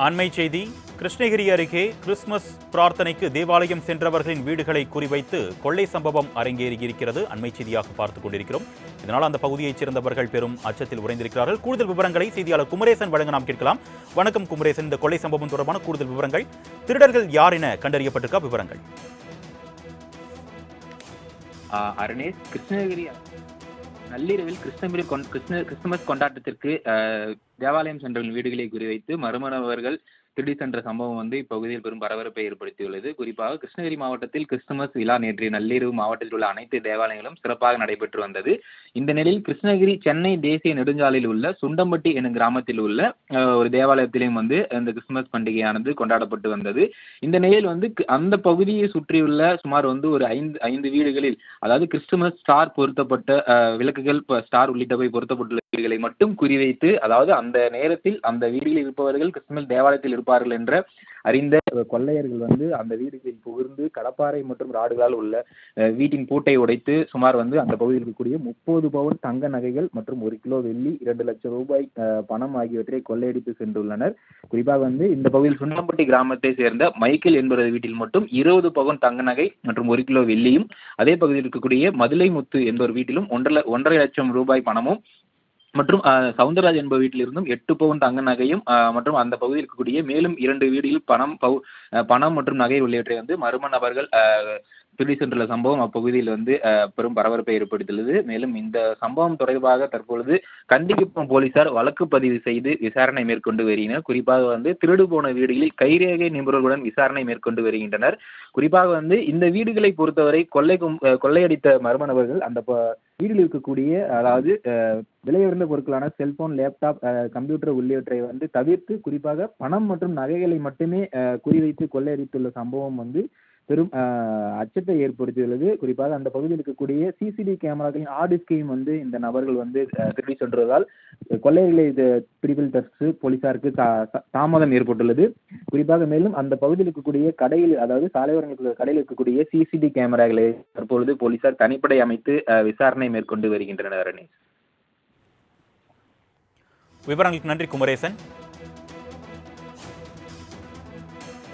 அண்மை செய்தி. கிருஷ்ணகிரி அருகே கிறிஸ்துமஸ் பிரார்த்தனைக்கு தேவாலயம் சென்றவர்களின் வீடுகளை குறிவைத்து கொள்ளை சம்பவம் அரங்கேறியிருக்கிறது. அண்மை செய்தியாக பார்த்துக் கொண்டிருக்கிறோம். இதனால் அந்த பகுதியைச் சேர்ந்தவர்கள் பெரும் அச்சத்தில் உறைந்திருக்கிறார்கள். கூடுதல் விவரங்களை செய்தியாளர் குமரேசன் வழங்க நாம் கேட்கலாம். வணக்கம் குமரேசன், இந்த கொள்ளை சம்பவம் தொடர்பான கூடுதல் விவரங்கள், திருடர்கள் யார் என கண்டறியப்பட்டிருக்க விவரங்கள்? அருணேஷ், கிருஷ்ணகிரி நள்ளிரவில் கிறிஸ்துமஸ் கொண்டாட்டத்திற்கு தேவாலயம் சென்றவர்கள் வீடுகளை குறிவைத்து மர்ம நபர்கள் திருடி சென்ற சம்பவம் இப்பகுதியில் பெரும் பரபரப்பை ஏற்படுத்தியுள்ளது. குறிப்பாக கிருஷ்ணகிரி மாவட்டத்தில் கிறிஸ்துமஸ் விழா நேற்றைய நள்ளிரவு மாவட்டத்தில் உள்ள அனைத்து தேவாலயங்களும் சிறப்பாக நடைபெற்று வந்தது. இந்த நிலையில் கிருஷ்ணகிரி சென்னை தேசிய நெடுஞ்சாலையில் உள்ள சுண்டம்பட்டி எனும் கிராமத்தில் உள்ள ஒரு தேவாலயத்திலும் இந்த கிறிஸ்துமஸ் பண்டிகையானது கொண்டாடப்பட்டு வந்தது. இந்த நிலையில் அந்த பகுதியை சுற்றியுள்ள சுமார் ஒரு ஐந்து வீடுகளில், அதாவது கிறிஸ்துமஸ் ஸ்டார் பொருத்தப்பட்ட விளக்குகள், ஸ்டார் உள்ளிட்டவை பொருத்தப்பட்டுள்ள வீடுகளை மட்டும் குறிவைத்து, அதாவது அந்த நேரத்தில் அந்த வீடுகளில் இருப்பவர்கள் கிறிஸ்துமஸ் தேவாலயத்தில் இருப்பார்கள் என்ற அறிந்த கொள்ளையர்கள் அந்த வீடுகளில் புகுந்து கடப்பாறை மற்றும் ராடுகளால் உள்ள வீட்டின் பூட்டை உடைத்து சுமார் அந்த பகுதியில் இருக்கக்கூடிய 30 பவுன் தங்க நகைகள் மற்றும் 1 கிலோ வெள்ளி, 2 லட்சம் ரூபாய் பணம் ஆகியவற்றை கொள்ளையடித்து சென்றுள்ளனர். குறிப்பாக இந்த பகுதியில் சுண்ணம்பட்டி கிராமத்தை சேர்ந்த மைக்கேல் என்பவரது வீட்டில் மட்டும் 20 பவுன் தங்க நகை மற்றும் 1 கிலோ வெள்ளியும், அதே பகுதியில் இருக்கக்கூடிய மதுளை முத்து என்பவர் வீட்டிலும் 1.5 லட்சம் ரூபாய் பணமும் மற்றும் சவுந்தரராஜ் என்பவர் வீட்டில் இருந்தும் 8 பவுன் தங்க நகையும் மற்றும் அந்த பகுதியில் இருக்கக்கூடிய மேலும் 2 வீடுகளில் பணம் மற்றும் நகை உள்ளிட்டவற்றை மர்ம நபர்கள் திருடி சென்றுள்ள சம்பவம் அப்பகுதியில் பெரும் பரபரப்பை ஏற்படுத்தியுள்ளது. மேலும் இந்த சம்பவம் தொடர்பாக தற்பொழுது கண்டிக்குப்பம் போலீசார் வழக்கு பதிவு செய்து விசாரணை மேற்கொண்டு வருகின்றனர். குறிப்பாக திருடு போன வீடுகளில் கைரேகை நிபுணர்களுடன் விசாரணை மேற்கொண்டு வருகின்றனர். குறிப்பாக இந்த வீடுகளை பொறுத்தவரை கொள்ளையடித்த மர்ம நபர்கள் அந்த வீட்டில் இருக்கக்கூடிய, அதாவது விலையுயர்ந்த பொருட்களான செல்போன், லேப்டாப், கம்ப்யூட்டர் உள்ளிட்டவற்றை தவிர்த்து குறிப்பாக பணம் மற்றும் நகைகளை மட்டுமே குறிவைத்து கொள்ளையடித்துள்ள சம்பவம் பெரும் அச்சத்தை ஏற்படுத்தியுள்ளது. குறிப்பாக அந்த பகுதியில் இருக்கக்கூடிய சிசிடிவி கேமராக்களின் ஆடிஸ்கையும் இந்த நபர்கள் திருடி சென்றதால் கொள்ளையர்களை பிடிப்பில் தடுத்து போலீசாருக்கு தாமதம் ஏற்பட்டுள்ளது. குறிப்பாக மேலும் அந்த பகுதியில் இருக்கக்கூடிய கடையில், அதாவது சாலையோரங்களுக்கு கடையில் இருக்கக்கூடிய சிசிடிவி கேமராக்களை தற்பொழுது போலீசார் தனிப்படை அமைத்து விசாரணை மேற்கொண்டு வருகின்றனர். விவரங்களுக்கு நன்றி குமரேசன்.